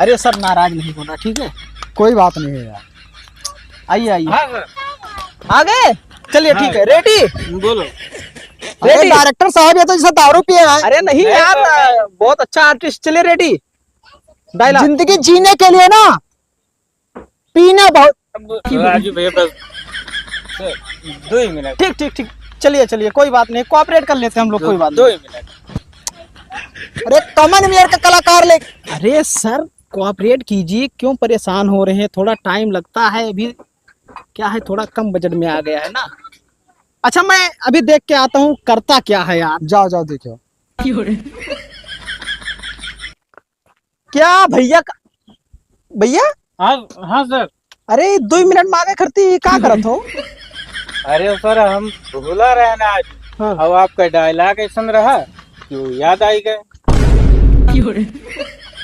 अरे सर नाराज नहीं होना, ठीक है? कोई बात नहीं है यार। आइए आइए। हाँ सर। आ गए? चलिए हाँ। ठीक है। रेडी? बोलो। अरे रेडी? डायरेक्टर साहब, ये तो जैसे दारू पिए हैं। अरे नहीं नहीं यार, सर, बहुत अच्छा आर्टिस्ट। चलिए रेडी? डायलॉग। जिंदगी जीने के लिए ना पीना बहुत। राजू भैया बस सर, 2 ही मिनट। ठीक ठीक ठीक, चलिए चलिए, कोई बात नहीं, कोऑपरेट कर लेते हैं हम लोग, कोई बात 2 नहीं। ही मिनट। अरे कॉमन वेयर का कलाकार ले। अरे सर कोऑपरेट कीजिए, क्यों परेशान हो रहे हैं? थोड़ा टाइम लगता है, अभी क्या है, थोड़ा कम बजट में आ गया है ना। अच्छा मैं अभी देख के आता हूँ करता क्या है यार। जाओ जाओ देखो। क्या भैया भैया? हाँ हाँ सर। अरे 2 मिनट में आगे करती क्या करत हो? अरे सर हम भूला रहे ना आज। हाँ। अब आपका डायलॉग ऐसा रहा कि वो याद आई गए।